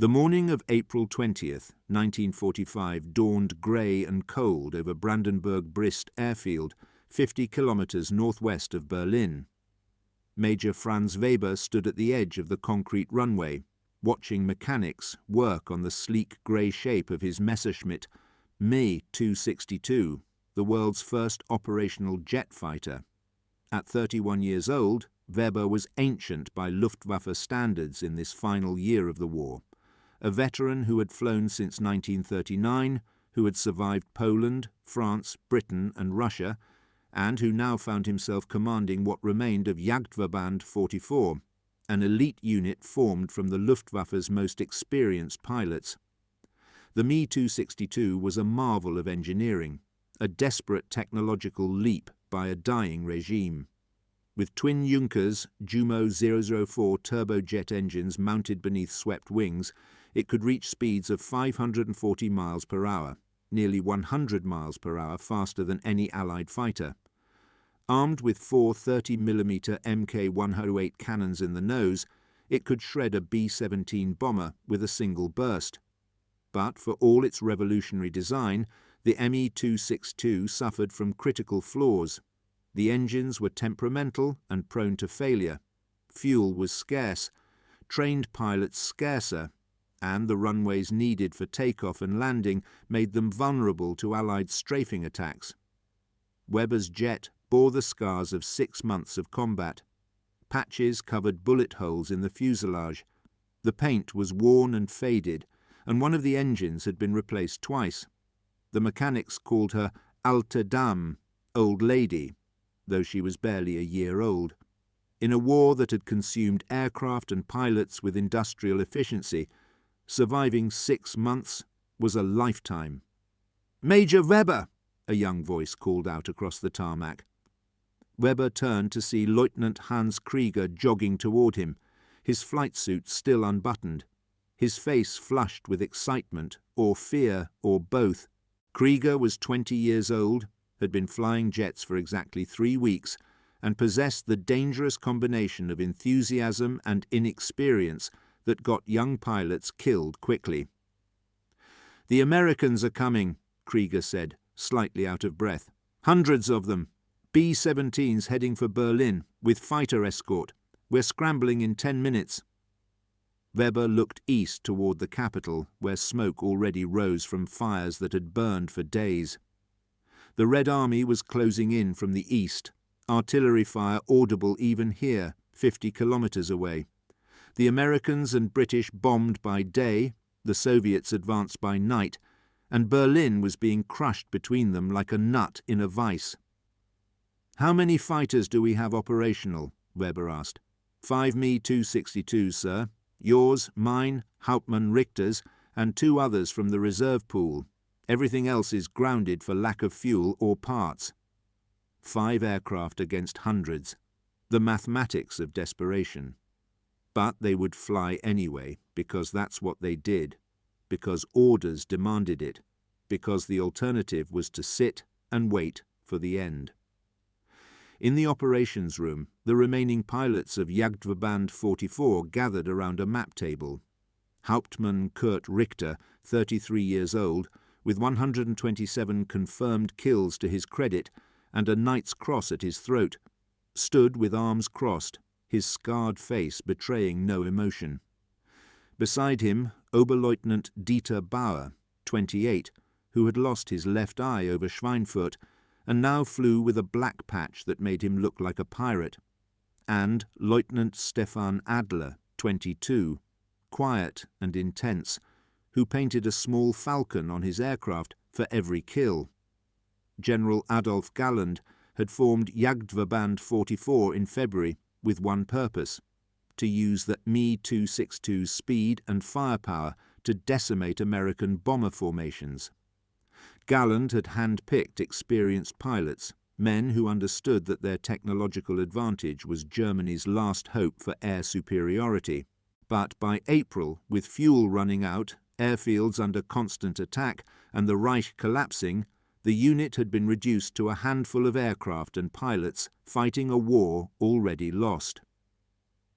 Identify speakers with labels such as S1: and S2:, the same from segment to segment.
S1: The morning of April 20th, 1945 dawned grey and cold over Brandenburg-Brist airfield, 50 kilometres northwest of Berlin. Major Franz Weber stood at the edge of the concrete runway, watching mechanics work on the sleek grey shape of his Messerschmitt Me 262, the world's first operational jet fighter. At 31 years old, Weber was ancient by Luftwaffe standards in this final year of the war. A veteran who had flown since 1939, who had survived Poland, France, Britain and Russia, and who now found himself commanding what remained of Jagdverband 44, an elite unit formed from the Luftwaffe's most experienced pilots. The Me 262 was a marvel of engineering, a desperate technological leap by a dying regime. With twin Junkers Jumo 004 turbojet engines mounted beneath swept wings, it could reach speeds of 540 miles per hour, nearly 100 miles per hour faster than any Allied fighter. Armed with four 30mm Mk108 cannons in the nose, it could shred a B-17 bomber with a single burst. But for all its revolutionary design, the Me 262 suffered from critical flaws. The engines were temperamental and prone to failure. Fuel was scarce, trained pilots scarcer, and the runways needed for takeoff and landing made them vulnerable to Allied strafing attacks. Weber's jet bore the scars of 6 months of combat. Patches covered bullet holes in the fuselage. The paint was worn and faded, and one of the engines had been replaced twice. The mechanics called her Alte Dame, old lady, though she was barely a year old. In a war that had consumed aircraft and pilots with industrial efficiency, surviving 6 months was a lifetime. "Major Weber!" a young voice called out across the tarmac. Weber turned to see Lieutenant Hans Krieger jogging toward him, his flight suit still unbuttoned, his face flushed with excitement or fear or both. Krieger was 20 years old, had been flying jets for exactly 3 weeks, and possessed the dangerous combination of enthusiasm and inexperience that got young pilots killed quickly. "The Americans are coming," Krieger said, slightly out of breath. "Hundreds of them. B-17s heading for Berlin, with fighter escort. We're scrambling in 10 minutes. Weber looked east toward the capital, where smoke already rose from fires that had burned for days. The Red Army was closing in from the east, artillery fire audible even here, 50 kilometers away. The Americans and British bombed by day, the Soviets advanced by night, and Berlin was being crushed between them like a nut in a vice. "How many fighters do we have operational?" Weber asked. 5 Me 262s, sir. Yours, mine, Hauptmann Richter's, and 2 others from the reserve pool. Everything else is grounded for lack of fuel or parts. 5 aircraft against hundreds. The mathematics of desperation. But they would fly anyway, because that's what they did, because orders demanded it, because the alternative was to sit and wait for the end. In the operations room, the remaining pilots of Jagdverband 44 gathered around a map table. Hauptmann Kurt Richter, 33 years old, with 127 confirmed kills to his credit and a Knight's Cross at his throat, stood with arms crossed, his scarred face betraying no emotion. Beside him, Oberleutnant Dieter Bauer, 28, who had lost his left eye over Schweinfurt and now flew with a black patch that made him look like a pirate, and Lieutenant Stefan Adler, 22, quiet and intense, who painted a small falcon on his aircraft for every kill. General Adolf Galland had formed Jagdverband 44 in February with one purpose: to use the Me 262's speed and firepower to decimate American bomber formations. Galland had hand-picked experienced pilots, men who understood that their technological advantage was Germany's last hope for air superiority. But by April, with fuel running out, airfields under constant attack, and the Reich collapsing, the unit had been reduced to a handful of aircraft and pilots fighting a war already lost.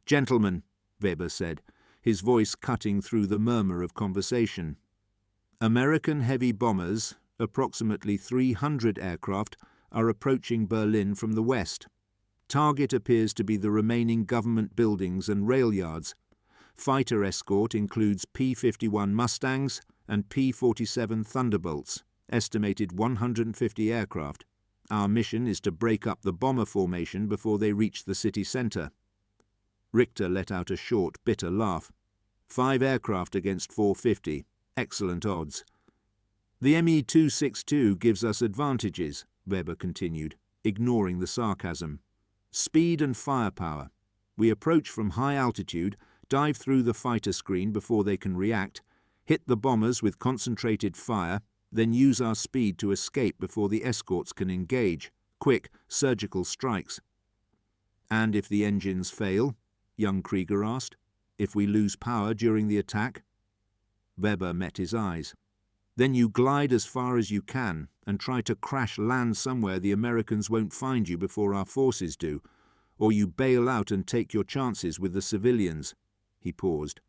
S1: "Gentlemen," Weber said, his voice cutting through the murmur of conversation. American heavy bombers, approximately 300 aircraft, are approaching Berlin from the west. Target appears to be the remaining government buildings and rail yards. Fighter escort includes P-51 Mustangs and P-47 Thunderbolts, estimated 150 aircraft. Our mission is to break up the bomber formation before they reach the city centre. Richter let out a short, bitter laugh. 5 aircraft against 450. Excellent odds. The Me-262 gives us advantages, Weber continued, ignoring the sarcasm. Speed and firepower. We approach from high altitude, dive through the fighter screen before they can react, hit the bombers with concentrated fire, then use our speed to escape before the escorts can engage. Quick, surgical strikes. And if the engines fail? Young Krieger asked. If we lose power during the attack? Weber met his eyes. Then you glide as far as you can and try to crash land somewhere the Americans won't find you before our forces do, or you bail out and take your chances with the civilians. He paused.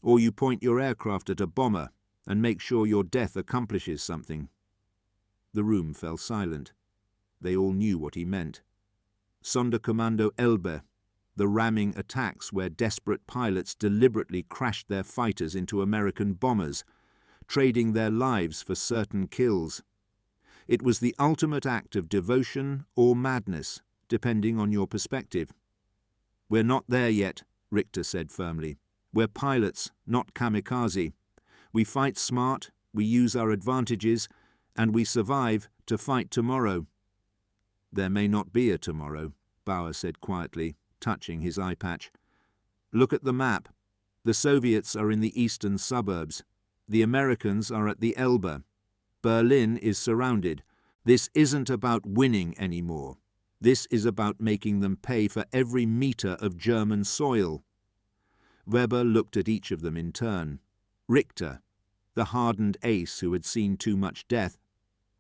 S1: Or you point your aircraft at a bomber and make sure your death accomplishes something. The room fell silent. They all knew what he meant. Sonderkommando Elbe, the ramming attacks where desperate pilots deliberately crashed their fighters into American bombers, trading their lives for certain kills. It was the ultimate act of devotion or madness, depending on your perspective. We're not there yet, Richter said firmly. We're pilots, not kamikaze. We fight smart, we use our advantages, and we survive to fight tomorrow. There may not be a tomorrow, Bauer said quietly, touching his eye patch. Look at the map. The Soviets are in the eastern suburbs. The Americans are at the Elbe. Berlin is surrounded. This isn't about winning anymore. This is about making them pay for every meter of German soil. Weber looked at each of them in turn. Richter, the hardened ace who had seen too much death.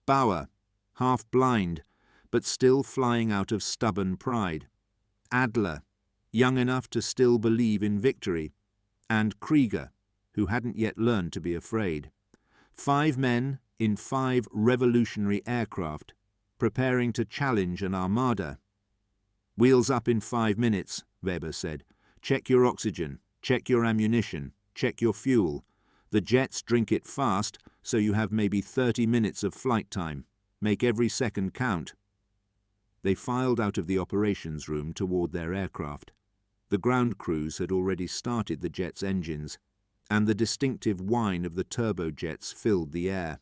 S1: Bauer, half blind, but still flying out of stubborn pride. Adler, young enough to still believe in victory. And Krieger, who hadn't yet learned to be afraid. 5 men in 5 revolutionary aircraft, preparing to challenge an armada. Wheels up in 5 minutes, Weber said. Check your oxygen, check your ammunition, check your fuel. The jets drink it fast, so you have maybe 30 minutes of flight time. Make every second count. They filed out of the operations room toward their aircraft. The ground crews had already started the jets' engines, and the distinctive whine of the turbojets filled the air,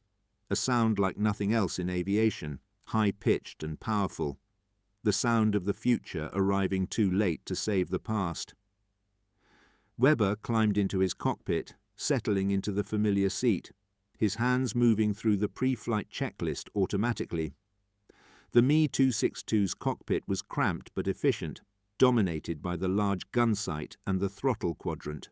S1: a sound like nothing else in aviation, high-pitched and powerful, the sound of the future arriving too late to save the past. Weber climbed into his cockpit, settling into the familiar seat, his hands moving through the pre-flight checklist automatically. The Me-262's cockpit was cramped but efficient, dominated by the large gun sight and the throttle quadrant.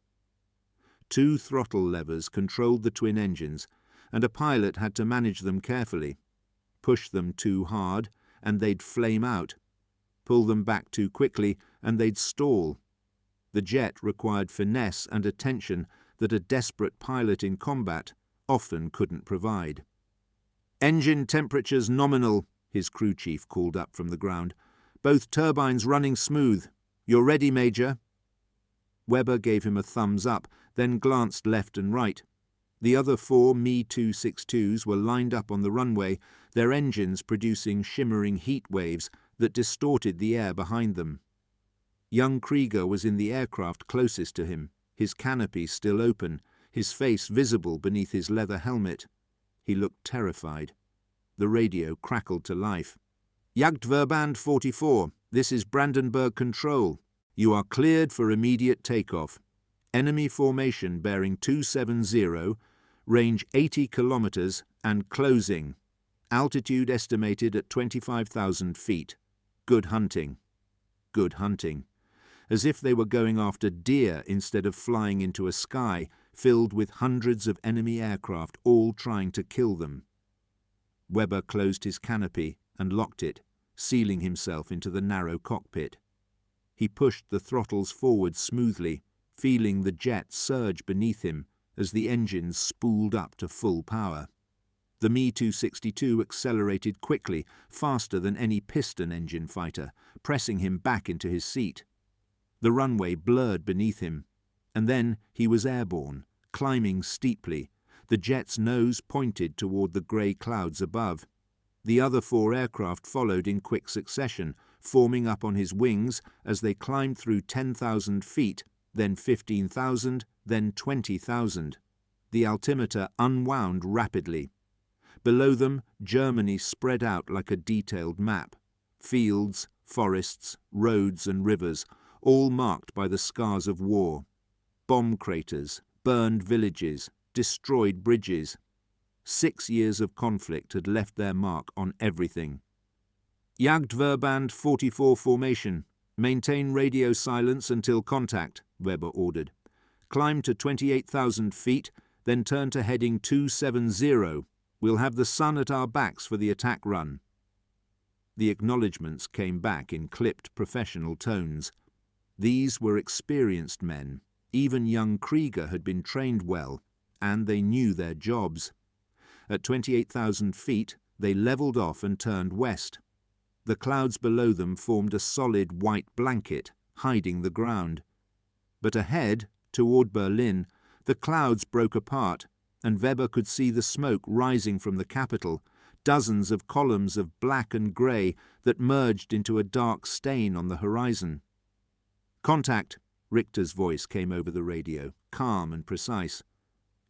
S1: 2 throttle levers controlled the twin engines, and a pilot had to manage them carefully. Push them too hard, and they'd flame out. Pull them back too quickly, and they'd stall. The jet required finesse and attention that a desperate pilot in combat often couldn't provide. "Engine temperatures nominal," his crew chief called up from the ground. "Both turbines running smooth. You're ready, Major." Weber gave him a thumbs up, then glanced left and right. The other 4 Me-262s were lined up on the runway, their engines producing shimmering heat waves that distorted the air behind them. Young Krieger was in the aircraft closest to him, his canopy still open, his face visible beneath his leather helmet. He looked terrified. The radio crackled to life. "Jagdverband 44, this is Brandenburg Control. You are cleared for immediate takeoff. Enemy formation bearing 270, range 80 kilometers and closing. Altitude estimated at 25,000 feet. Good hunting." Good hunting. As if they were going after deer instead of flying into a sky filled with hundreds of enemy aircraft all trying to kill them. Weber closed his canopy and locked it, sealing himself into the narrow cockpit. He pushed the throttles forward smoothly, feeling the jet surge beneath him as the engines spooled up to full power. The Me-262 accelerated quickly, faster than any piston engine fighter, pressing him back into his seat. The runway blurred beneath him, and then he was airborne, climbing steeply, the jet's nose pointed toward the grey clouds above. The other 4 aircraft followed in quick succession, forming up on his wings as they climbed through 10,000 feet, then 15,000, then 20,000. The altimeter unwound rapidly. Below them, Germany spread out like a detailed map. Fields, forests, roads and rivers, all marked by the scars of war. Bomb craters, burned villages, destroyed bridges. 6 years of conflict had left their mark on everything. Jagdverband 44 formation. Maintain radio silence until contact, Weber ordered. Climb to 28,000 feet, then turn to heading 270. We'll have the sun at our backs for the attack run. The acknowledgements came back in clipped professional tones. These were experienced men. Even young Krieger had been trained well, and they knew their jobs. At 28,000 feet, they levelled off and turned west. The clouds below them formed a solid white blanket, hiding the ground. But ahead, toward Berlin, the clouds broke apart, and Weber could see the smoke rising from the capital, dozens of columns of black and grey that merged into a dark stain on the horizon. "Contact," Richter's voice came over the radio, calm and precise.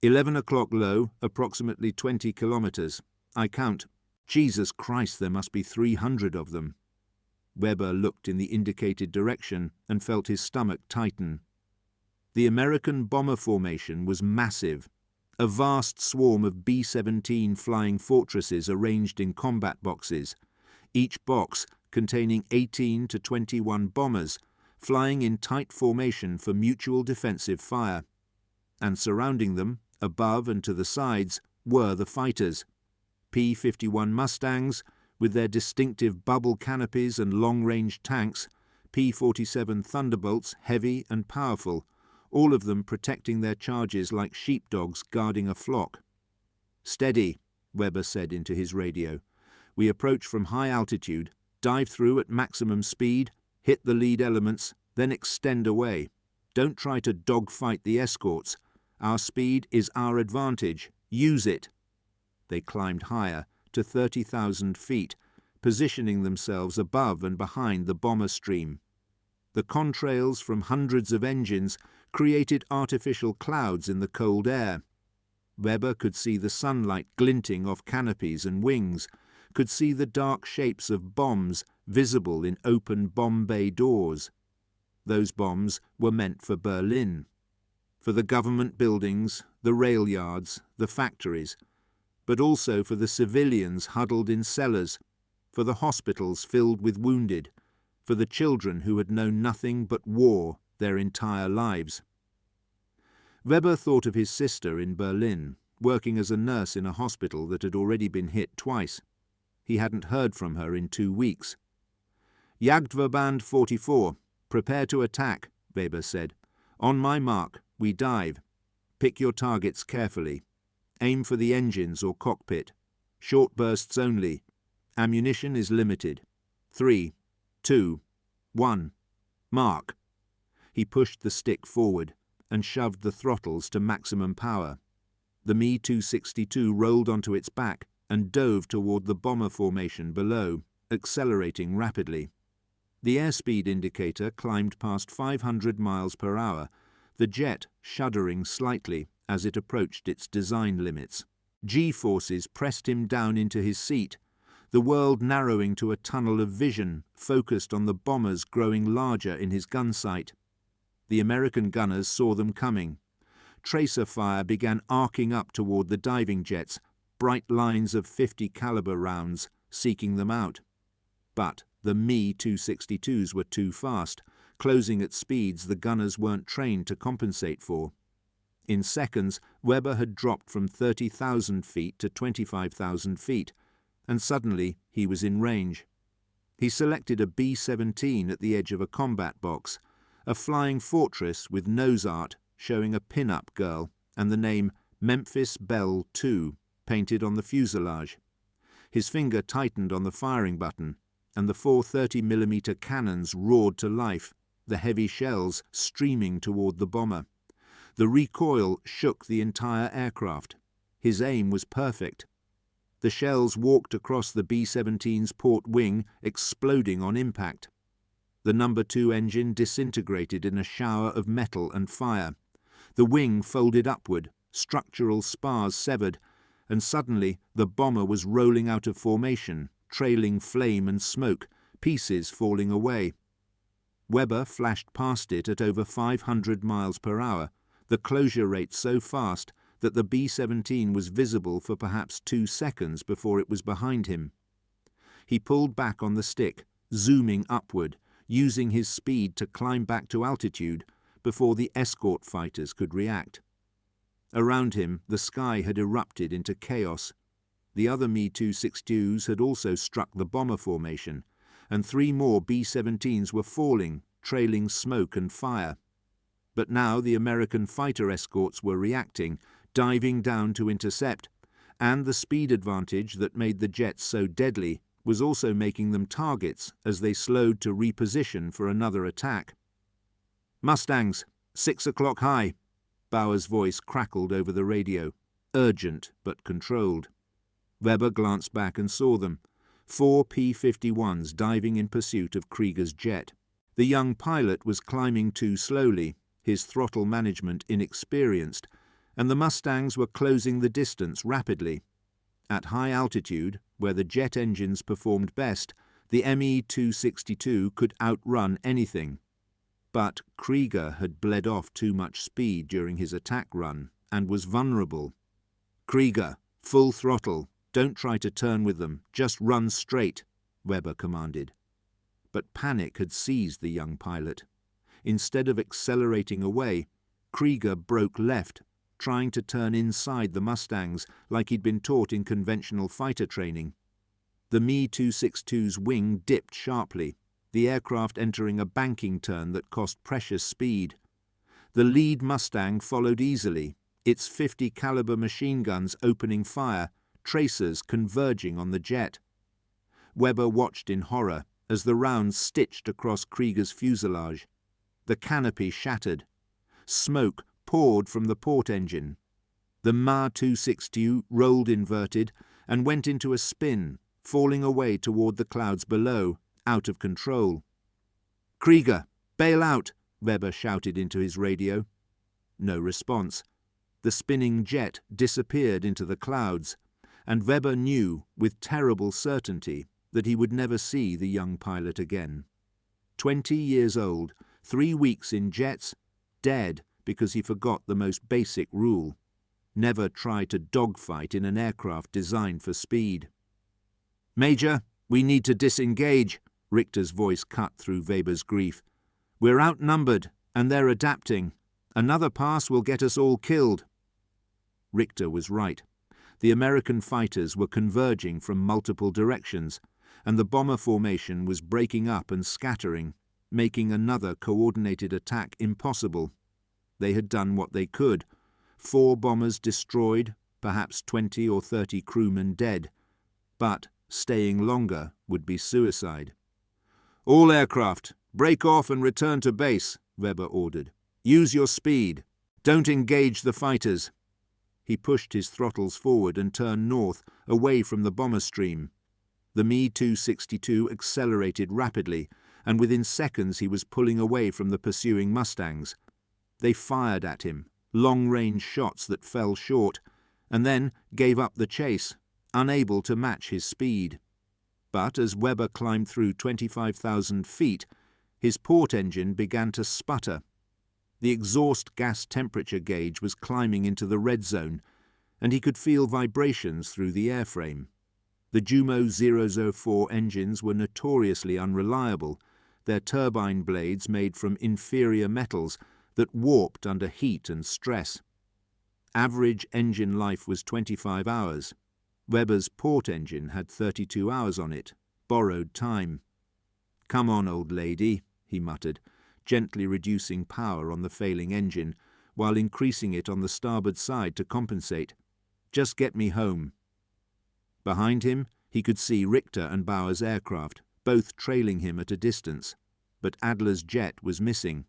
S1: 11 o'clock low, approximately 20 kilometers. I count. Jesus Christ, there must be 300 of them. Weber looked in the indicated direction and felt his stomach tighten. The American bomber formation was massive. A vast swarm of B-17 flying fortresses arranged in combat boxes, each box containing 18 to 21 bombers, flying in tight formation for mutual defensive fire. And surrounding them, above and to the sides, were the fighters. P-51 Mustangs, with their distinctive bubble canopies and long-range tanks, P-47 Thunderbolts, heavy and powerful, all of them protecting their charges like sheepdogs guarding a flock. "Steady," Weber said into his radio. "We approach from high altitude, dive through at maximum speed, hit the lead elements, then extend away. Don't try to dogfight the escorts. Our speed is our advantage. Use it." They climbed higher, to 30,000 feet, positioning themselves above and behind the bomber stream. The contrails from hundreds of engines created artificial clouds in the cold air. Weber could see the sunlight glinting off canopies and wings, could see the dark shapes of bombs visible in open bomb bay doors. Those bombs were meant for Berlin, for the government buildings, the rail yards, the factories, but also for the civilians huddled in cellars, for the hospitals filled with wounded, for the children who had known nothing but war their entire lives. Weber thought of his sister in Berlin, working as a nurse in a hospital that had already been hit twice. He hadn't heard from her in 2 weeks. "Jagdverband 44, prepare to attack," Weber said. "On my mark, we dive. Pick your targets carefully. Aim for the engines or cockpit. Short bursts only. Ammunition is limited. 3, 2, 1. Mark." He pushed the stick forward and shoved the throttles to maximum power. The Me-262 rolled onto its back and dove toward the bomber formation below, accelerating rapidly. The airspeed indicator climbed past 500 miles per hour, the jet shuddering slightly as it approached its design limits. G-forces pressed him down into his seat, the world narrowing to a tunnel of vision focused on the bombers growing larger in his gun sight. The American gunners saw them coming. Tracer fire began arcing up toward the diving jets, bright lines of 50 caliber rounds seeking them out. But the Me-262s were too fast, closing at speeds the gunners weren't trained to compensate for. In seconds, Weber had dropped from 30,000 feet to 25,000 feet, and suddenly he was in range. He selected a B-17 at the edge of a combat box, a flying fortress with nose art showing a pin-up girl and the name Memphis Belle 2 painted on the fuselage. His finger tightened on the firing button, and the 4 30mm cannons roared to life, the heavy shells streaming toward the bomber. The recoil shook the entire aircraft. His aim was perfect. The shells walked across the B-17's port wing, exploding on impact. The No. 2 engine disintegrated in a shower of metal and fire. The wing folded upward, structural spars severed, and suddenly the bomber was rolling out of formation, trailing flame and smoke, pieces falling away. Weber flashed past it at over 500 miles per hour, the closure rate so fast that the B-17 was visible for perhaps 2 seconds before it was behind him. He pulled back on the stick, zooming upward, using his speed to climb back to altitude before the escort fighters could react. Around him, the sky had erupted into chaos. The other Me-262s had also struck the bomber formation, and 3 more B-17s were falling, trailing smoke and fire. But now the American fighter escorts were reacting, diving down to intercept, and the speed advantage that made the jets so deadly was also making them targets as they slowed to reposition for another attack. "Mustangs, 6 o'clock high," Bauer's voice crackled over the radio, urgent but controlled. Weber glanced back and saw them, 4 P-51s diving in pursuit of Krieger's jet. The young pilot was climbing too slowly, his throttle management inexperienced, and the Mustangs were closing the distance rapidly. At high altitude, where the jet engines performed best, the Me-262 could outrun anything. But Krieger had bled off too much speed during his attack run and was vulnerable. "Krieger, full throttle. Don't try to turn with them. Just run straight," Weber commanded. But panic had seized the young pilot. Instead of accelerating away, Krieger broke left, trying to turn inside the Mustangs like he'd been taught in conventional fighter training. The Me-262's wing dipped sharply, the aircraft entering a banking turn that cost precious speed. The lead Mustang followed easily, its 50 caliber machine guns opening fire, tracers converging on the jet. Weber watched in horror as the rounds stitched across Krieger's fuselage. The canopy shattered. Smoke poured from the port engine. The Ma-262 rolled inverted and went into a spin, falling away toward the clouds below, out of control. "Krieger, bail out," Weber shouted into his radio. No response. The spinning jet disappeared into the clouds, and Weber knew with terrible certainty that he would never see the young pilot again. 20 years old, 3 weeks in jets, dead because he forgot the most basic rule: never try to dogfight in an aircraft designed for speed. "Major, we need to disengage," Richter's voice cut through Weber's grief. "We're outnumbered, and they're adapting. Another pass will get us all killed." Richter was right. The American fighters were converging from multiple directions, and the bomber formation was breaking up and scattering, making another coordinated attack impossible. They had done what they could. 4 bombers destroyed, perhaps 20 or 30 crewmen dead. But staying longer would be suicide. "All aircraft, break off and return to base," Weber ordered. "Use your speed. Don't engage the fighters." He pushed his throttles forward and turned north, away from the bomber stream. The Me-262 accelerated rapidly, and within seconds he was pulling away from the pursuing Mustangs. They fired at him, long-range shots that fell short, and then gave up the chase, unable to match his speed. But as Weber climbed through 25,000 feet, his port engine began to sputter. The exhaust gas temperature gauge was climbing into the red zone, and he could feel vibrations through the airframe. The Jumo 004 engines were notoriously unreliable, their turbine blades made from inferior metals that warped under heat and stress. Average engine life was 25 hours. Weber's port engine had 32 hours on it, borrowed time. "Come on, old lady," he muttered. gently reducing power on the failing engine, while increasing it on the starboard side to compensate. "Just get me home." Behind him, he could see Richter and Bauer's aircraft, both trailing him at a distance, but Adler's jet was missing.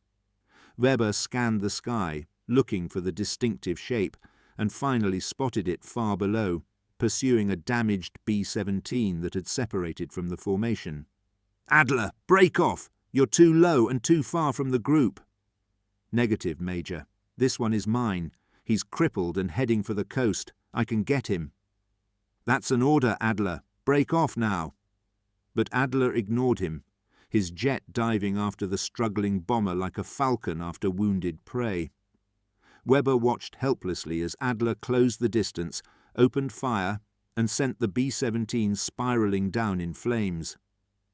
S1: Weber scanned the sky, looking for the distinctive shape, and finally spotted it far below, pursuing a damaged B-17 that had separated from the formation. "Adler, break off! You're too low and too far from the group." "Negative, Major. This one is mine. He's crippled and heading for the coast. I can get him." "That's an order, Adler. Break off now." But Adler ignored him, his jet diving after the struggling bomber like a falcon after wounded prey. Weber watched helplessly as Adler closed the distance, opened fire, and sent the B-17 spiraling down in flames.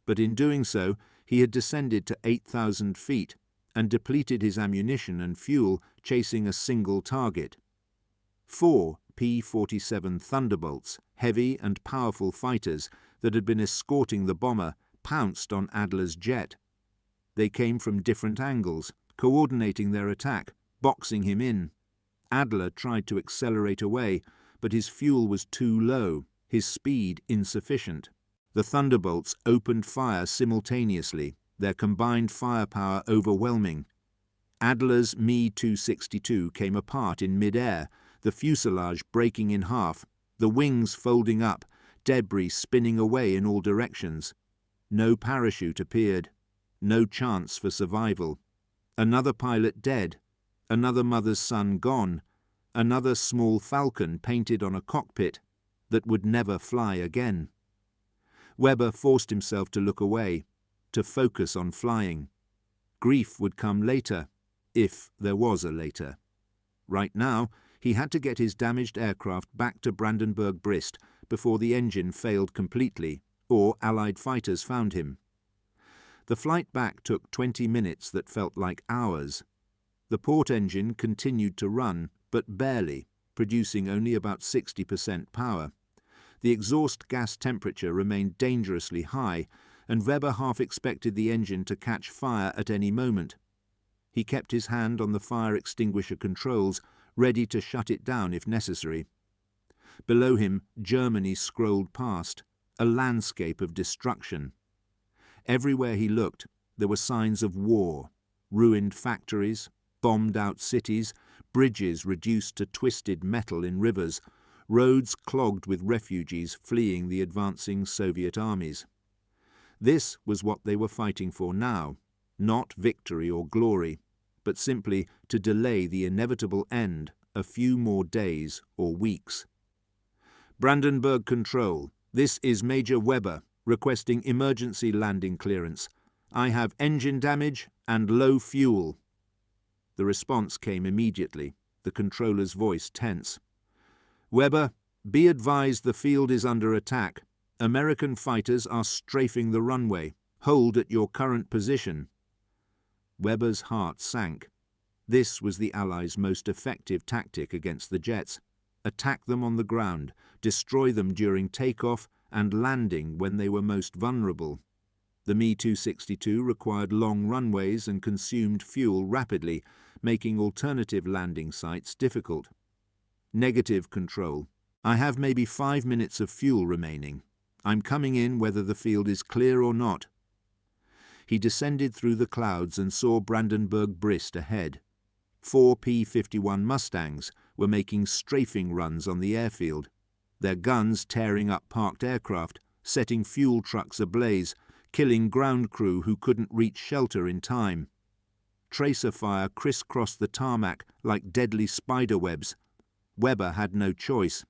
S1: But in doing so, he had descended to 8,000 feet and depleted his ammunition and fuel chasing a single target. 4 P-47 Thunderbolts, heavy and powerful fighters that had been escorting the bomber, pounced on Adler's jet. They came from different angles, coordinating their attack, boxing him in. Adler tried to accelerate away, but his fuel was too low, his speed insufficient. The Thunderbolts opened fire simultaneously, their combined firepower overwhelming. Adler's Me-262 came apart in mid-air, the fuselage breaking in half, the wings folding up, debris spinning away in all directions. No parachute appeared. No chance for survival. Another pilot dead. Another mother's son gone. Another small falcon painted on a cockpit that would never fly again. Weber forced himself to look away, to focus on flying. Grief would come later, if there was a later. Right now, he had to get his damaged aircraft back to Brandenburg-Brest before the engine failed completely, or Allied fighters found him. The flight back took 20 minutes that felt like hours. The port engine continued to run, but barely, producing only about 60% power. The exhaust gas temperature remained dangerously high, and Weber half expected the engine to catch fire at any moment. He kept his hand on the fire extinguisher controls, ready to shut it down if necessary. Below him, Germany scrolled past, a landscape of destruction. Everywhere he looked, there were signs of war: ruined factories, bombed-out cities, bridges reduced to twisted metal in rivers, roads clogged with refugees fleeing the advancing Soviet armies. This was what they were fighting for now, not victory or glory, but simply to delay the inevitable end a few more days or weeks. "Brandenburg Control, this is Major Weber, requesting emergency landing clearance. I have engine damage and low fuel." The response came immediately, the controller's voice tense. "Weber, be advised the field is under attack. American fighters are strafing the runway. Hold at your current position." Weber's heart sank. This was the Allies' most effective tactic against the jets. Attack them on the ground, destroy them during takeoff and landing when they were most vulnerable. The Me-262 required long runways and consumed fuel rapidly, making alternative landing sites difficult. "Negative, Control. I have maybe 5 minutes of fuel remaining. I'm coming in whether the field is clear or not." He descended through the clouds and saw Brandenburg-Brest ahead. 4 P-51 Mustangs were making strafing runs on the airfield, their guns tearing up parked aircraft, setting fuel trucks ablaze, killing ground crew who couldn't reach shelter in time. Tracer fire crisscrossed the tarmac like deadly spider webs. Weber had no choice.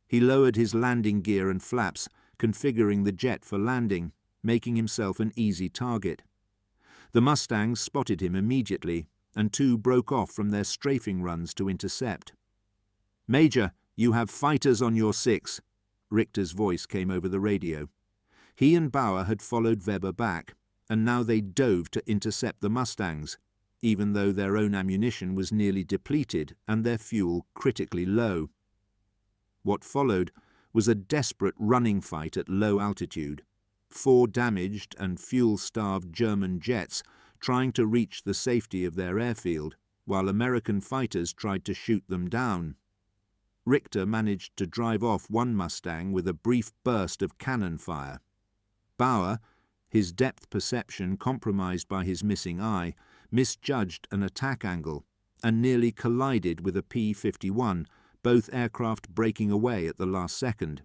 S1: He lowered his landing gear and flaps, configuring the jet for landing, making himself an easy target. The Mustangs spotted him immediately, and two broke off from their strafing runs to intercept. "Major, you have fighters on your 6. Richter's voice came over the radio. He and Bauer had followed Weber back, and now they dove to intercept the Mustangs, even though their own ammunition was nearly depleted and their fuel critically low. What followed was a desperate running fight at low altitude. 4 damaged and fuel-starved German jets trying to reach the safety of their airfield, while American fighters tried to shoot them down. Richter managed to drive off one Mustang with a brief burst of cannon fire. Bauer, his depth perception compromised by his missing eye, misjudged an attack angle and nearly collided with a P-51, both aircraft breaking away at the last second.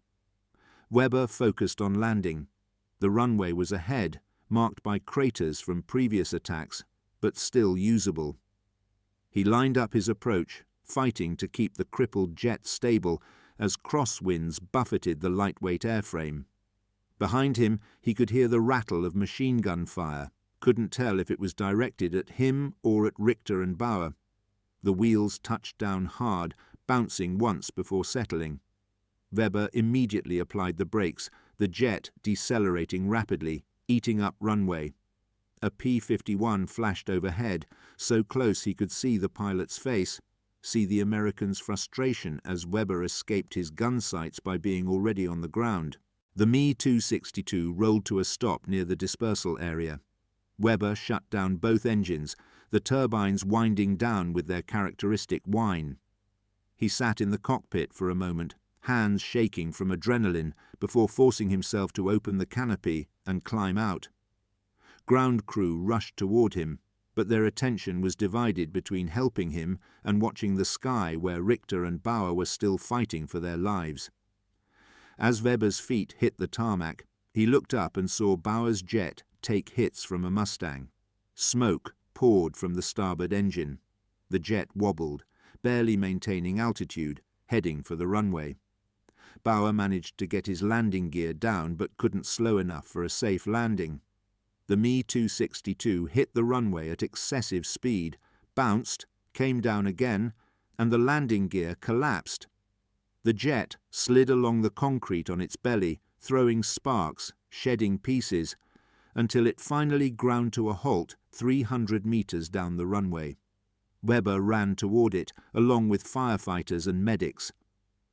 S1: Weber focused on landing. The runway was ahead, marked by craters from previous attacks, but still usable. He lined up his approach, fighting to keep the crippled jet stable as crosswinds buffeted the lightweight airframe. Behind him, he could hear the rattle of machine gun fire, couldn't tell if it was directed at him or at Richter and Bauer. The wheels touched down hard, bouncing once before settling. Weber immediately applied the brakes, the jet decelerating rapidly, eating up runway. A P-51 flashed overhead, so close he could see the pilot's face, see the American's frustration as Weber escaped his gun sights by being already on the ground. The Me-262 rolled to a stop near the dispersal area. Weber shut down both engines, the turbines winding down with their characteristic whine. He sat in the cockpit for a moment, hands shaking from adrenaline, before forcing himself to open the canopy and climb out. Ground crew rushed toward him, but their attention was divided between helping him and watching the sky where Richter and Bauer were still fighting for their lives. As Weber's feet hit the tarmac, he looked up and saw Bauer's jet take hits from a Mustang. Smoke poured from the starboard engine. The jet wobbled, barely maintaining altitude, heading for the runway. Bauer managed to get his landing gear down but couldn't slow enough for a safe landing. The Me-262 hit the runway at excessive speed, bounced, came down again, and the landing gear collapsed. The jet slid along the concrete on its belly, throwing sparks, shedding pieces, until it finally ground to a halt 300 meters down the runway. Weber ran toward it, along with firefighters and medics.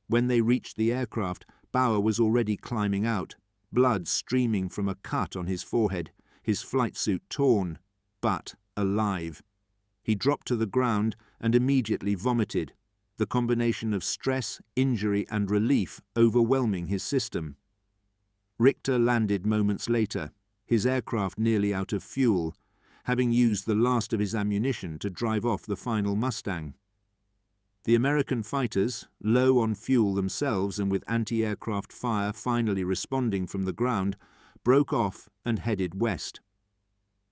S1: When they reached the aircraft, Bauer was already climbing out, blood streaming from a cut on his forehead, his flight suit torn, but alive. He dropped to the ground and immediately vomited, the combination of stress, injury, and relief overwhelming his system. Richter landed moments later, his aircraft nearly out of fuel, having used the last of his ammunition to drive off the final Mustang. The American fighters, low on fuel themselves and with anti-aircraft fire finally responding from the ground, broke off and headed west.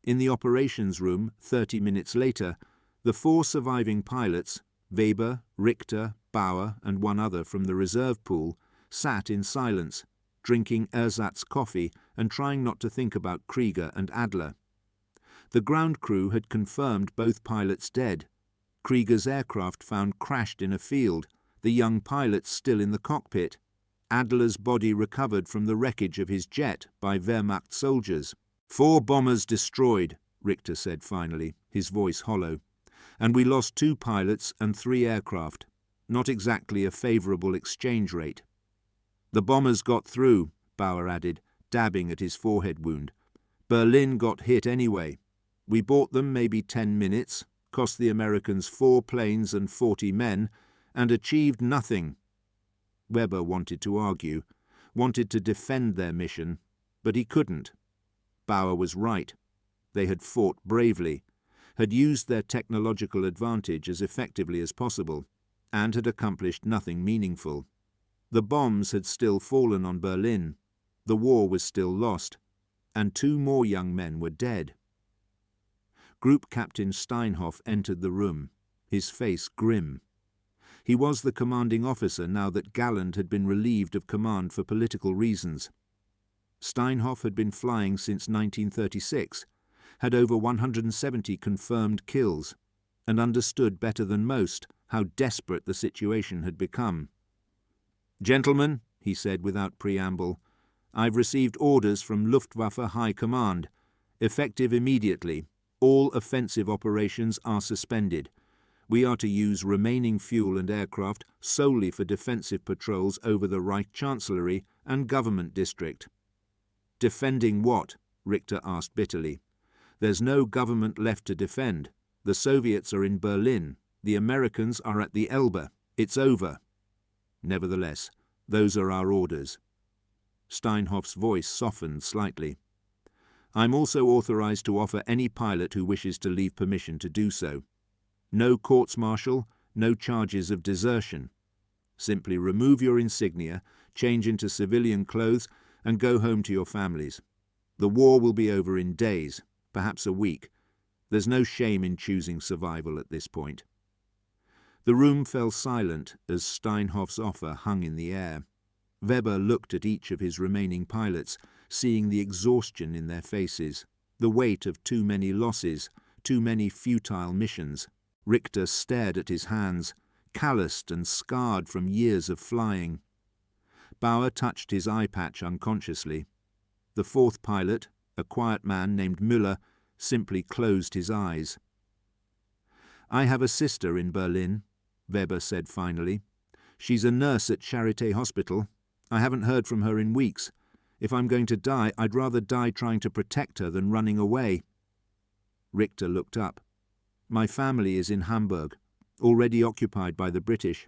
S1: In the operations room, 30 minutes later, the 4 surviving pilots, Weber, Richter, Bauer, and one other from the reserve pool, sat in silence, drinking ersatz coffee and trying not to think about Krieger and Adler. The ground crew had confirmed both pilots dead. Krieger's aircraft found crashed in a field, the young pilot still in the cockpit. Adler's body recovered from the wreckage of his jet by Wehrmacht soldiers. 4 bombers destroyed, Richter said finally, his voice hollow. And we lost 2 pilots and 3 aircraft. Not exactly a favourable exchange rate. The bombers got through, Bauer added, dabbing at his forehead wound. Berlin got hit anyway. We bought them maybe 10 minutes, cost the Americans 4 planes and 40 men, and achieved nothing. Weber wanted to argue, wanted to defend their mission, but he couldn't. Bauer was right. They had fought bravely, had used their technological advantage as effectively as possible, and had accomplished nothing meaningful. The bombs had still fallen on Berlin. The war was still lost, and 2 more young men were dead. Group Captain Steinhoff entered the room, his face grim. He was the commanding officer now that Galland had been relieved of command for political reasons. Steinhoff had been flying since 1936, had over 170 confirmed kills, and understood better than most how desperate the situation had become. "Gentlemen," he said without preamble, "I've received orders from Luftwaffe High Command. Effective immediately. All offensive operations are suspended. We are to use remaining fuel and aircraft solely for defensive patrols over the Reich Chancellery and Government District." "Defending what?" Richter asked bitterly. There's no government left to defend. The Soviets are in Berlin. The Americans are at the Elbe. It's over. Nevertheless, those are our orders. Steinhoff's voice softened slightly. I'm also authorized to offer any pilot who wishes to leave permission to do so. No courts-martial, no charges of desertion. Simply remove your insignia, change into civilian clothes, and go home to your families. The war will be over in days, perhaps a week. There's no shame in choosing survival at this point. The room fell silent as Steinhoff's offer hung in the air. Weber looked at each of his remaining pilots, seeing the exhaustion in their faces, the weight of too many losses, too many futile missions. Richter stared at his hands, calloused and scarred from years of flying. Bauer touched his eye patch unconsciously. The fourth pilot, a quiet man named Müller, simply closed his eyes. I have a sister in Berlin, Weber said finally. She's a nurse at Charité Hospital. I haven't heard from her in weeks. If I'm going to die, I'd rather die trying to protect her than running away. Richter looked up. My family is in Hamburg, already occupied by the British.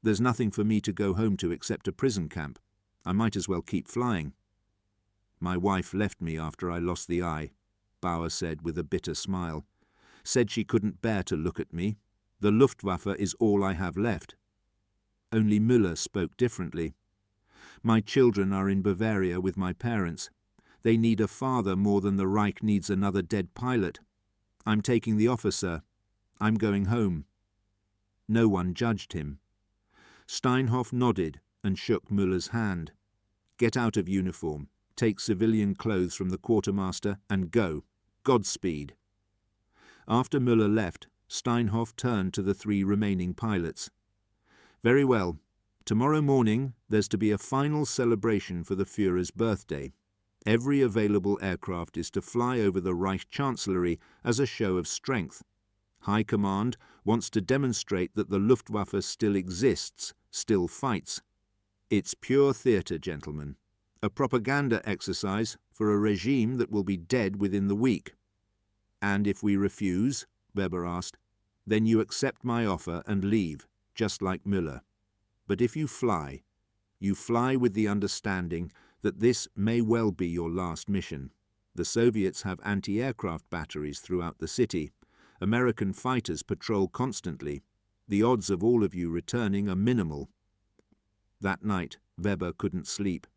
S1: There's nothing for me to go home to except a prison camp. I might as well keep flying. My wife left me after I lost the eye, Bauer said with a bitter smile. Said she couldn't bear to look at me. The Luftwaffe is all I have left. Only Müller spoke differently. My children are in Bavaria with my parents. They need a father more than the Reich needs another dead pilot. I'm taking the offer, sir. I'm going home. No one judged him. Steinhoff nodded and shook Müller's hand. Get out of uniform, take civilian clothes from the quartermaster and go. Godspeed. After Müller left, Steinhoff turned to the three remaining pilots. Very well. Tomorrow morning there's to be a final celebration for the Führer's birthday. Every available aircraft is to fly over the Reich Chancellery as a show of strength. High Command wants to demonstrate that the Luftwaffe still exists, still fights. It's pure theatre, gentlemen. A propaganda exercise for a regime that will be dead within the week. And if we refuse, Weber asked, then you accept my offer and leave, just like Müller. But if you fly with the understanding that this may well be your last mission. The Soviets have anti-aircraft batteries throughout the city. American fighters patrol constantly. The odds of all of you returning are minimal. That night, Weber couldn't sleep.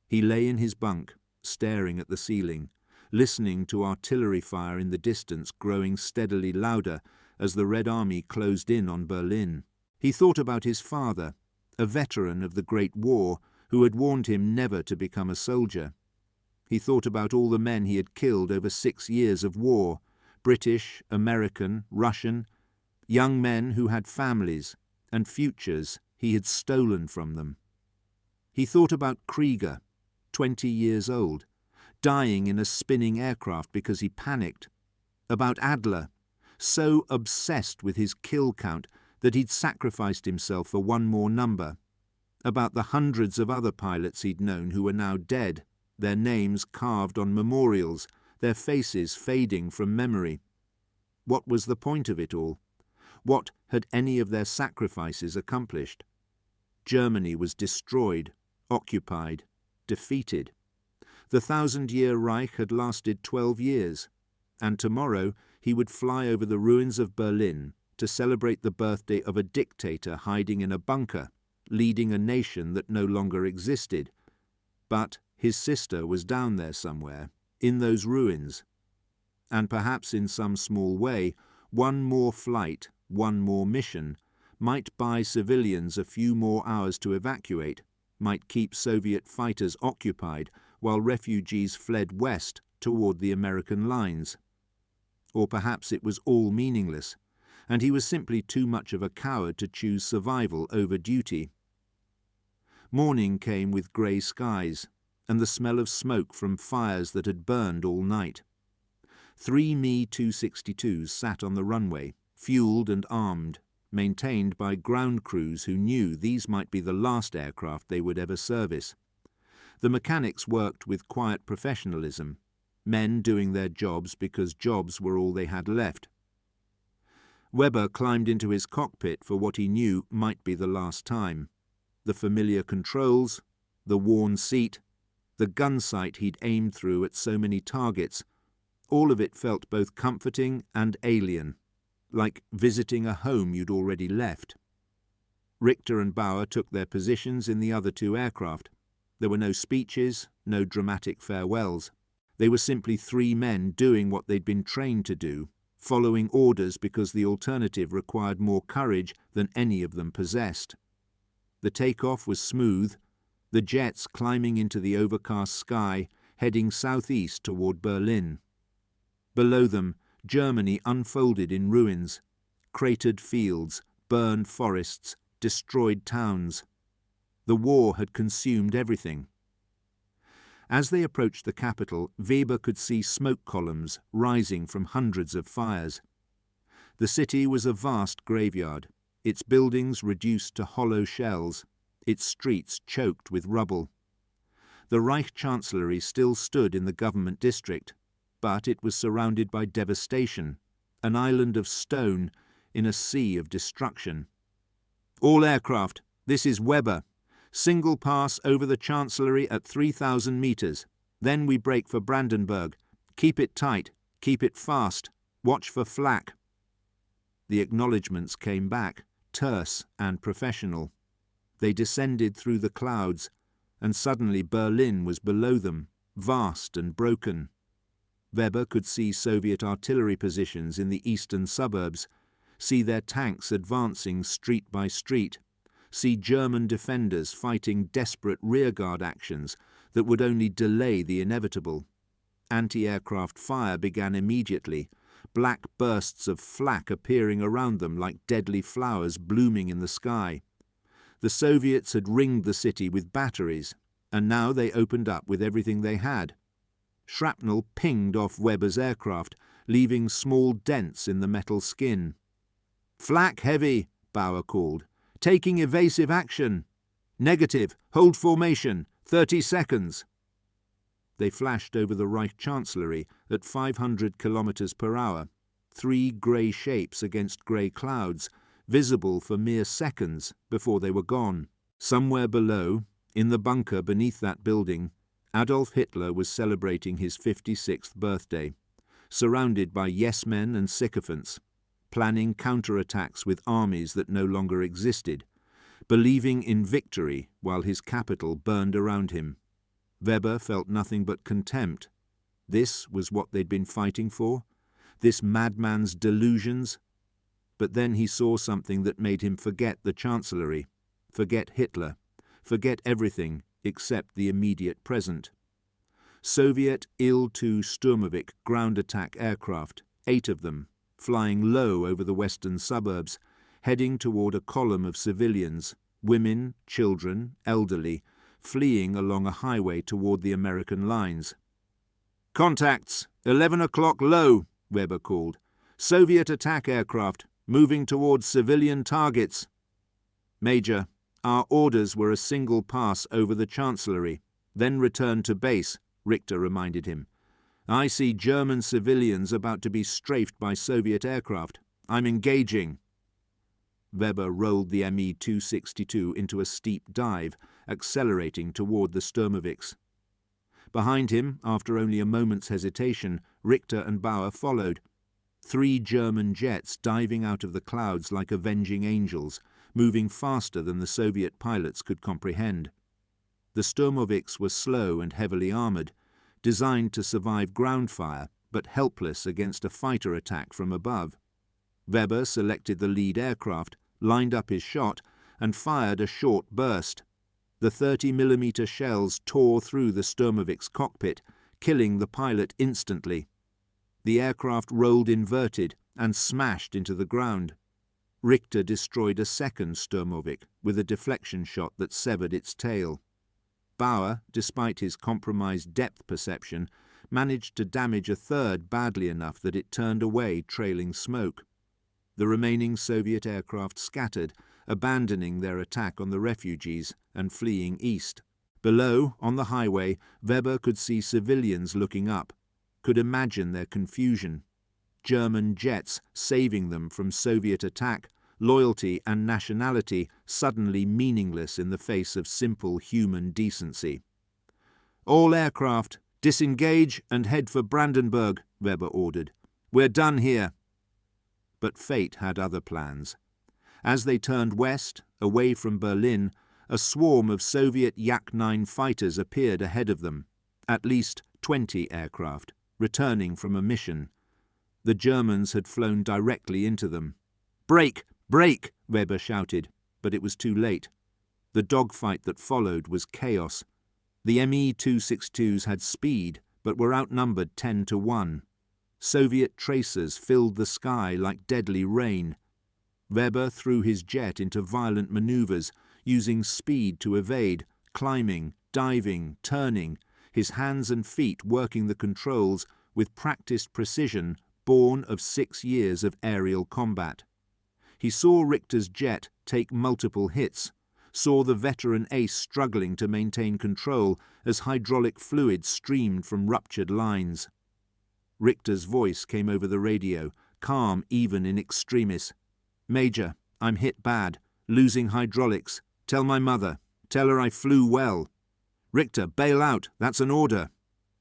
S1: He lay in his bunk, staring at the ceiling, listening to artillery fire in the distance growing steadily louder as the Red Army closed in on Berlin. He thought about his father, a veteran of the Great War, who had warned him never to become a soldier. He thought about all the men he had killed over 6 years of war, British, American, Russian, young men who had families and futures he had stolen from them. He thought about Krieger, 20 years old, dying in a spinning aircraft because he panicked. About Adler, so obsessed with his kill count that he'd sacrificed himself for one more number. About the hundreds of other pilots he'd known who were now dead, their names carved on memorials, their faces fading from memory. What was the point of it all? What had any of their sacrifices accomplished? Germany was destroyed, occupied, defeated. The 1,000-year Reich had lasted 12 years, and tomorrow he would fly over the ruins of Berlin to celebrate the birthday of a dictator hiding in a bunker, leading a nation that no longer existed. But his sister was down there somewhere, in those ruins. And perhaps in some small way, one more flight, one more mission, might buy civilians a few more hours to evacuate, might keep Soviet fighters occupied while refugees fled west toward the American lines. Or perhaps it was all meaningless, and he was simply too much of a coward to choose survival over duty. Morning came with grey skies, and the smell of smoke from fires that had burned all night. 3 Me-262s sat on the runway, fueled and armed, maintained by ground crews who knew these might be the last aircraft they would ever service. The mechanics worked with quiet professionalism. men doing their jobs because jobs were all they had left. Weber climbed into his cockpit for what he knew might be the last time. The familiar controls, the worn seat, the gun sight he'd aimed through at so many targets, all of it felt both comforting and alien, like visiting a home you'd already left. Richter and Bauer took their positions in the other two aircraft. There were no speeches, no dramatic farewells. They were simply three men doing what they'd been trained to do, following orders because the alternative required more courage than any of them possessed. The takeoff was smooth, the jets climbing into the overcast sky, heading southeast toward Berlin. Below them, Germany unfolded in ruins, cratered fields, burned forests, destroyed towns. The war had consumed everything. As they approached the capital, Weber could see smoke columns rising from hundreds of fires. The city was a vast graveyard, its buildings reduced to hollow shells, its streets choked with rubble. The Reich Chancellery still stood in the government district, but it was surrounded by devastation, an island of stone in a sea of destruction. "All aircraft, this is Weber. Single pass over the Chancellery at 3,000 meters. Then we break for Brandenburg. Keep it tight, keep it fast. Watch for flak." The acknowledgements came back, terse and professional. They descended through the clouds, and suddenly Berlin was below them, vast and broken. Weber could see Soviet artillery positions in the eastern suburbs, see their tanks advancing street by street, see German defenders fighting desperate rearguard actions that would only delay the inevitable. Anti-aircraft fire began immediately, black bursts of flak appearing around them like deadly flowers blooming in the sky. The Soviets had ringed the city with batteries, and now they opened up with everything they had. Shrapnel pinged off Weber's aircraft, leaving small dents in the metal skin. "Flak heavy," Bauer called. "Taking evasive action." "Negative. Hold formation. 30 seconds." They flashed over the Reich Chancellery at 500 kilometers per hour, three grey shapes against grey clouds, visible for mere seconds before they were gone. Somewhere below, in the bunker beneath that building, Adolf Hitler was celebrating his 56th birthday, surrounded by yes-men and sycophants, planning counterattacks with armies that no longer existed, believing in victory while his capital burned around him. Weber felt nothing but contempt. This was what they'd been fighting for? This madman's delusions? But then he saw something that made him forget the Chancellery, forget Hitler, forget everything except the immediate present. Soviet Il-2 Sturmovik ground attack aircraft, 8 of them, flying low over the western suburbs, heading toward a column of civilians, women, children, elderly, fleeing along a highway toward the American lines. "Contacts, 11 o'clock low," Weber called. "Soviet attack aircraft, moving towards civilian targets." "Major, our orders were a single pass over the Chancellery, then return to base," Richter reminded him. "I see German civilians about to be strafed by Soviet aircraft. I'm engaging." Weber rolled the Me-262 into a steep dive, accelerating toward the Sturmoviks. Behind him, after only a moment's hesitation, Richter and Bauer followed. 3 German jets diving out of the clouds like avenging angels, moving faster than the Soviet pilots could comprehend. The Sturmoviks were slow and heavily armoured, designed to survive ground fire, but helpless against a fighter attack from above. Weber selected the lead aircraft, lined up his shot, and fired a short burst. The 30mm shells tore through the Sturmovik's cockpit, killing the pilot instantly. The aircraft rolled inverted and smashed into the ground. Richter destroyed a second Sturmovik with a deflection shot that severed its tail. Bauer, despite his compromised depth perception, managed to damage a third badly enough that it turned away trailing smoke. The remaining Soviet aircraft scattered, abandoning their attack on the refugees and fleeing east. Below, on the highway, Weber could see civilians looking up. could imagine their confusion. German jets saving them from Soviet attack, loyalty and nationality suddenly meaningless in the face of simple human decency. "All aircraft, disengage and head for Brandenburg," Weber ordered. "We're done here." But fate had other plans. As they turned west, away from Berlin, a swarm of Soviet Yak-9 fighters appeared ahead of them, at least 20 aircraft, returning from a mission. The Germans had flown directly into them. "Break! Break!" Weber shouted, but it was too late. The dogfight that followed was chaos. The Me-262s had speed, but were outnumbered 10-1. Soviet tracers filled the sky like deadly rain. Weber threw his jet into violent maneuvers, using speed to evade, climbing, diving, turning, his hands and feet working the controls with practiced precision born of 6 years of aerial combat. He saw Richter's jet take multiple hits, saw the veteran ace struggling to maintain control as hydraulic fluid streamed from ruptured lines. Richter's voice came over the radio, calm even in extremis. "Major, I'm hit bad, losing hydraulics. Tell my mother. Tell her I flew well." "Richter, bail out. That's an order."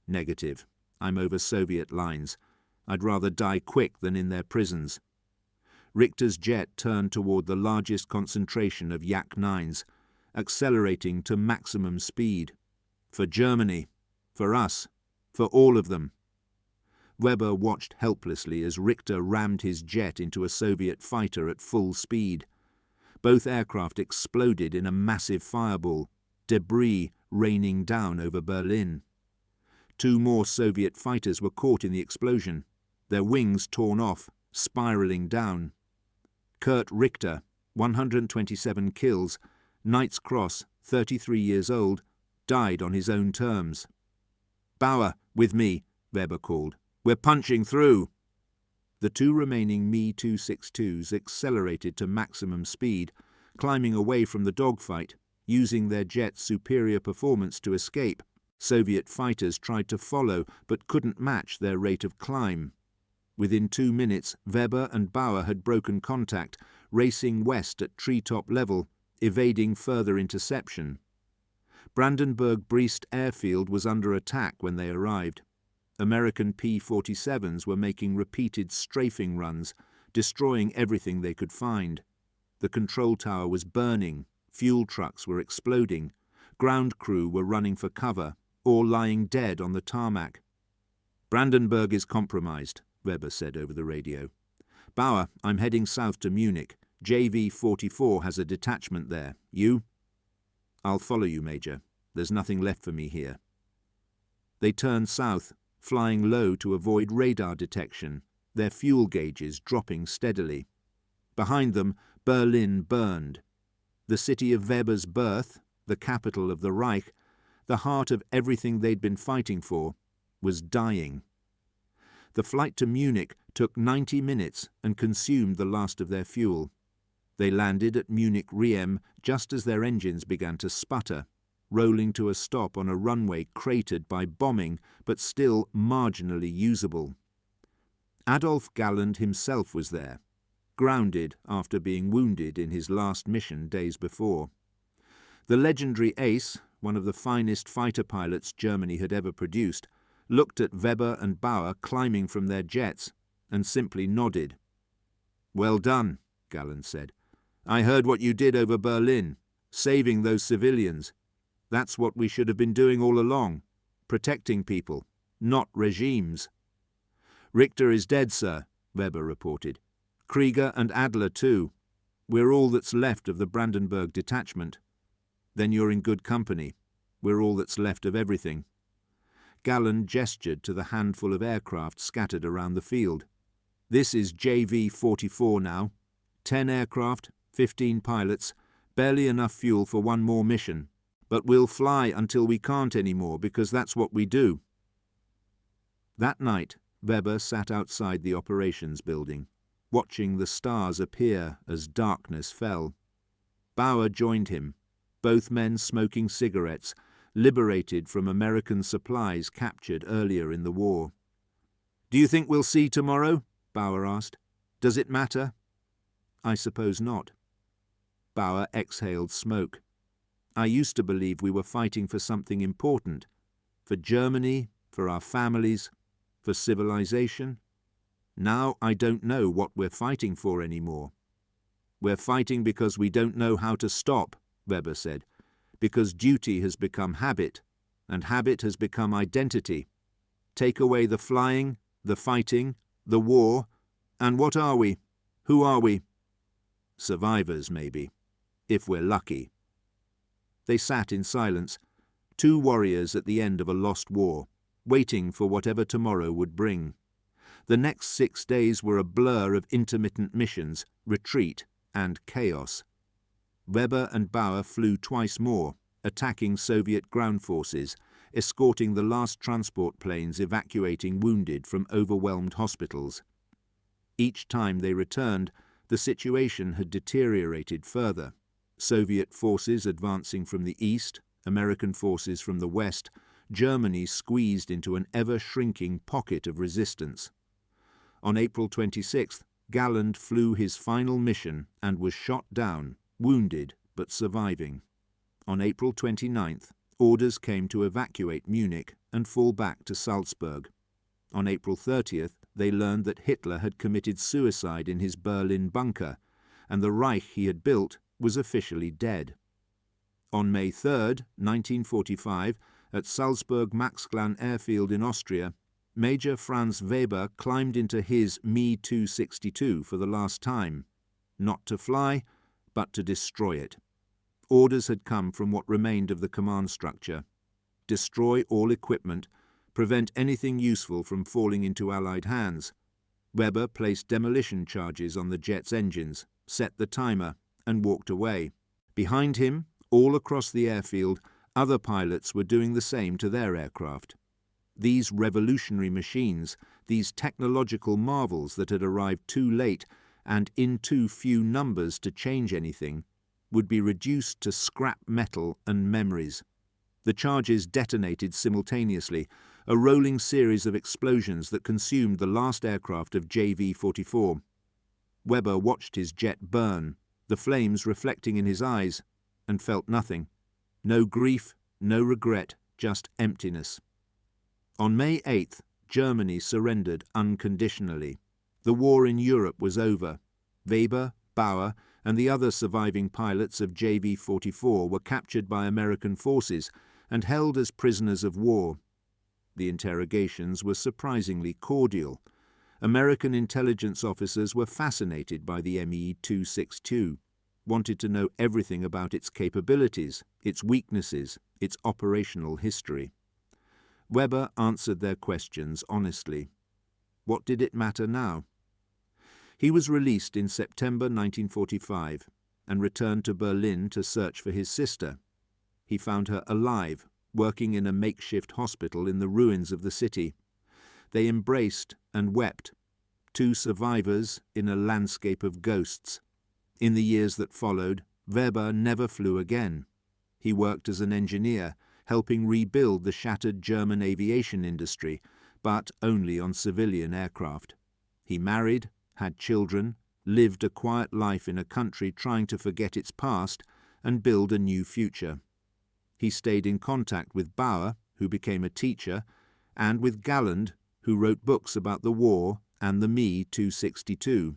S1: "Negative. I'm over Soviet lines. I'd rather die quick than in their prisons." Richter's jet turned toward the largest concentration of Yak-9s, accelerating to maximum speed. For Germany. For us. For all of them. Weber watched helplessly as Richter rammed his jet into a Soviet fighter at full speed. Both aircraft exploded in a massive fireball, debris raining down over Berlin. 2 more Soviet fighters were caught in the explosion, their wings torn off, spiraling down. Kurt Richter, 127 kills, Knight's Cross, 33 years old, died on his own terms. "Bauer, with me," Weber called. "We're punching through." The 2 remaining Me-262s accelerated to maximum speed, climbing away from the dogfight, using their jet's superior performance to escape. Soviet fighters tried to follow, but couldn't match their rate of climb. Within 2 minutes, Weber and Bauer had broken contact, racing west at treetop level, evading further interception. Brandenburg-Brest airfield was under attack when they arrived. American P-47s were making repeated strafing runs, destroying everything they could find. The control tower was burning, fuel trucks were exploding, ground crew were running for cover, or lying dead on the tarmac. "Brandenburg is compromised," Weber said over the radio. "Bauer, I'm heading south to Munich. JV-44 has a detachment there. You?" "I'll follow you, Major. There's nothing left for me here." They turned south, flying low to avoid radar detection, their fuel gauges dropping steadily. Behind them, Berlin burned. The city of Weber's birth, the capital of the Reich, the heart of everything they'd been fighting for, was dying. The flight to Munich took 90 minutes and consumed the last of their fuel. They landed at Munich-Riem just as their engines began to sputter, rolling to a stop on a runway cratered by bombing but still marginally usable. Adolf Galland himself was there, grounded after being wounded in his last mission days before. The legendary ace, one of the finest fighter pilots Germany had ever produced, looked at Weber and Bauer climbing from their jets and simply nodded. "Well done," Galland said. "I heard what you did over Berlin, saving those civilians. That's what we should have been doing all along, protecting people, not regimes." "Richter is dead, sir," Weber reported. "Krieger and Adler too. We're all that's left of the Brandenburg detachment." "Then you're in good company. We're all that's left of everything." Galland gestured to the handful of aircraft scattered around the field. "This is JV-44 now. 10 aircraft, 15 pilots, barely enough fuel for one more mission. But we'll fly until we can't anymore because that's what we do." That night, Weber sat outside the operations building, watching the stars appear as darkness fell. Bauer joined him, both men smoking cigarettes, liberated from American supplies captured earlier in the war. "Do you think we'll see tomorrow?" Bauer asked. "Does it matter?" "I suppose not." Bauer exhaled smoke. "I used to believe we were fighting for something important. For Germany, for our families, for civilization. Now I don't know what we're fighting for anymore." "We're fighting because we don't know how to stop," Weber said. "Because duty has become habit, and habit has become identity. Take away the flying, the fighting, the war, and what are we? Who are we? Survivors, maybe, if we're lucky." They sat in silence, two warriors at the end of a lost war, waiting for whatever tomorrow would bring. The next 6 days were a blur of intermittent missions, retreat, and chaos. Weber and Bauer flew twice more, attacking Soviet ground forces, escorting the last transport planes evacuating wounded from overwhelmed hospitals. Each time they returned, the situation had deteriorated further. Soviet forces advancing from the east, American forces from the west, Germany squeezed into an ever-shrinking pocket of resistance. On April 26th, Galland flew his final mission and was shot down, wounded but surviving. On April 29th, orders came to evacuate Munich and fall back to Salzburg. On April 30th, they learned that Hitler had committed suicide in his Berlin bunker, and the Reich he had built was officially dead. On May 3rd, 1945, at Salzburg-Maxglan airfield in Austria, Major Franz Weber climbed into his Me 262 for the last time, not to fly, but to destroy it. Orders had come from what remained of the command structure: destroy all equipment, prevent anything useful from falling into Allied hands. Weber placed demolition charges on the jet's engines, set the timer, and walked away. Behind him, all across the airfield, other pilots were doing the same to their aircraft. These revolutionary machines, these technological marvels that had arrived too late and in too few numbers to change anything, would be reduced to scrap metal and memories. The charges detonated simultaneously, a rolling series of explosions that consumed the last aircraft of WW2 Weber watched his jet burn, the flames reflecting in his eyes, and felt nothing. No grief, no regret, just emptiness. On May 8th, Germany surrendered unconditionally. The war in Europe was over. Weber, Bauer, and the other surviving pilots of WW2 were captured by American forces and held as prisoners of war. The interrogations were surprisingly cordial. American intelligence officers were fascinated by the Me 262, wanted to know everything about its capabilities, its weaknesses, its operational history. Weber answered their questions honestly. What did it matter now? He was released in September 1945 and returned to Berlin to search for his sister. He found her alive, working in a makeshift hospital in the ruins of the city. They embraced and wept, two survivors in a landscape of ghosts. In the years that followed, Weber never flew again. He worked as an engineer, helping rebuild the shattered German aviation industry, but only on civilian aircraft. He married, had children, lived a quiet life in a country trying to forget its past and build a new future. He stayed in contact with Bauer, who became a teacher, and with Galland, who wrote books about the war and the Me 262.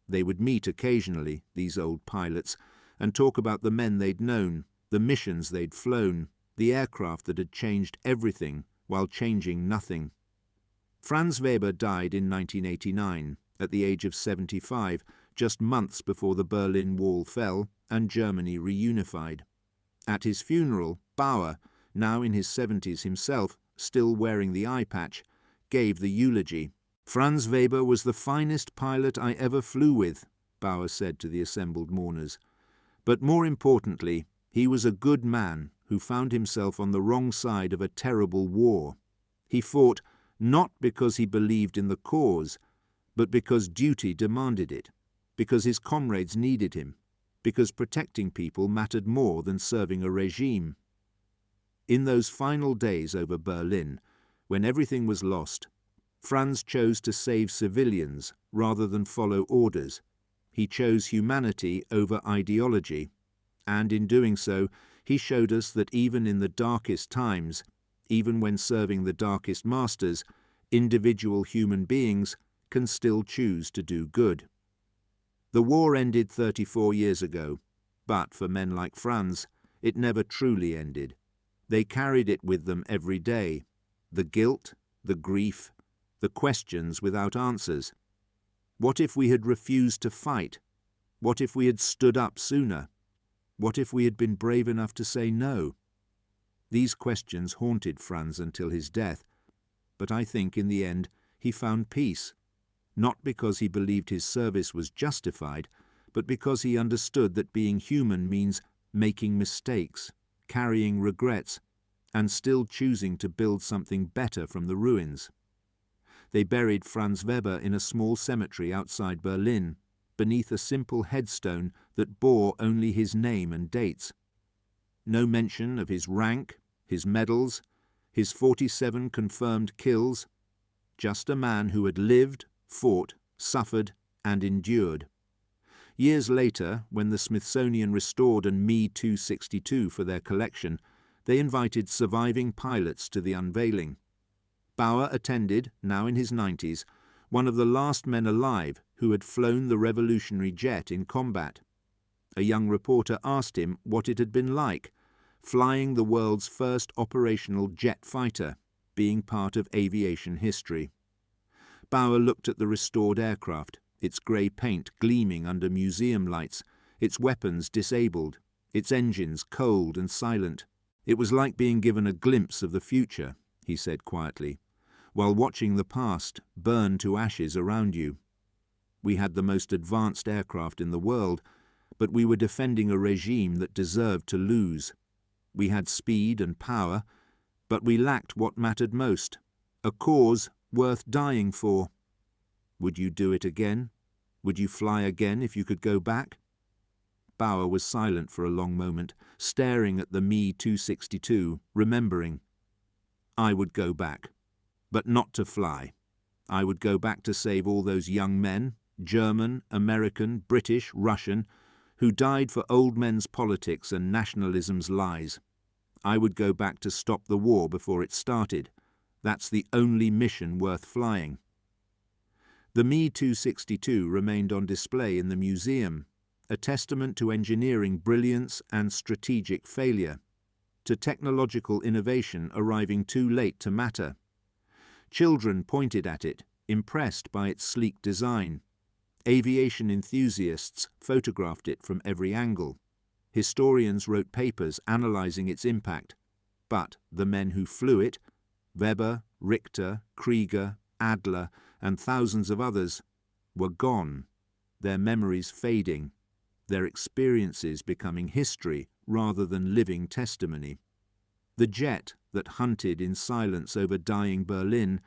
S1: They would meet occasionally, these old pilots, and talk about the men they'd known, the missions they'd flown, the aircraft that had changed everything while changing nothing. Franz Weber died in 1989, at the age of 75, just months before the Berlin Wall fell and Germany reunified. At his funeral, Bauer, now in his 70s himself, still wearing the eye patch, gave the eulogy. "Franz Weber was the finest pilot I ever flew with," Bauer said to the assembled mourners. "But more importantly, he was a good man who found himself on the wrong side of a terrible war. He fought not because he believed in the cause, but because duty demanded it, because his comrades needed him, because protecting people mattered more than serving a regime." In those final days over Berlin, when everything was lost, Franz chose to save civilians rather than follow orders. He chose humanity over ideology, and in doing so, he showed us that even in the darkest times, even when serving the darkest masters, individual human beings can still choose to do good. The war ended 34 years ago, but for men like Franz, it never truly ended. They carried it with them every day, the guilt, the grief, the questions without answers. What if we had refused to fight? What if we had stood up sooner? What if we had been brave enough to say no? These questions haunted Franz until his death, but I think in the end he found peace, not because he believed his service was justified, but because he understood that being human means making mistakes, carrying regrets, and still choosing to build something better from the ruins. They buried Franz Weber in a small cemetery outside Berlin, beneath a simple headstone that bore only his name and dates. No mention of his rank, his medals, his 47 confirmed kills, just a man who had lived, fought, suffered, and endured. Years later, when the Smithsonian restored a Me 262 for their collection, they invited surviving pilots to the unveiling. Bauer attended, now in his 90s, one of the last men alive who had flown the revolutionary jet in combat. A young reporter asked him what it had been like, flying the world's first operational jet fighter, being part of aviation history. Bauer looked at the restored aircraft, its grey paint gleaming under museum lights, its weapons disabled, its engines cold and silent. It was like being given a glimpse of the future, he said quietly, while watching the past burn to ashes around you. We had the most advanced aircraft in the world, but we were defending a regime that deserved to lose. We had speed and power, but we lacked what mattered most, a cause worth dying for. Would you do it again? Would you fly again if you could go back? Bauer was silent for a long moment, staring at the Me 262, remembering. I would go back, but not to fly. I would go back to save all those young men, German, American, British, Russian, who died for old men's politics and nationalism's lies. I would go back to stop the war before it started. That's the only mission worth flying. The Me 262 remained on display in the museum, a testament to engineering brilliance and strategic failure, to technological innovation arriving too late to matter. Children pointed at it, impressed by its sleek design. Aviation enthusiasts photographed it from every angle. Historians wrote papers analyzing its impact. But the men who flew it, Weber, Richter, Krieger, Adler, and thousands of others, were gone, their memories fading, their experiences becoming history rather than living testimony. The jet that hunted in silence over dying Berlin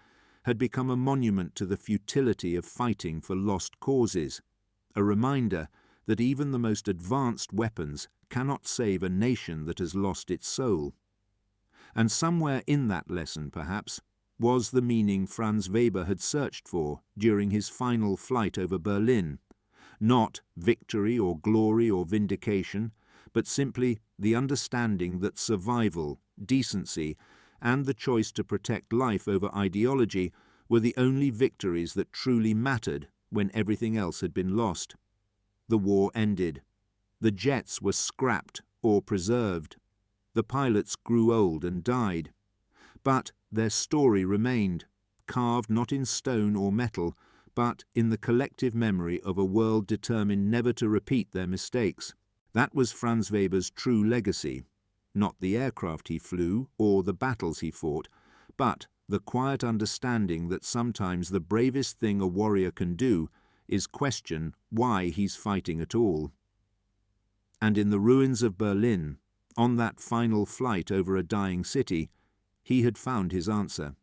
S1: had become a monument to the futility of fighting for lost causes, a reminder that even the most advanced weapons cannot save a nation that has lost its soul. And somewhere in that lesson, perhaps, was the meaning Franz Weber had searched for during his final flight over Berlin. Not victory or glory or vindication, but simply the understanding that survival, decency, and the choice to protect life over ideology were the only victories that truly mattered when everything else had been lost. The war ended. The jets were scrapped or preserved. The pilots grew old and died. But their story remained, carved not in stone or metal, but in the collective memory of a world determined never to repeat their mistakes. That was Franz Weber's true legacy, not the aircraft he flew or the battles he fought, but the quiet understanding that sometimes the bravest thing a warrior can do is question why he's fighting at all. And in the ruins of Berlin, on that final flight over a dying city, he had found his answer.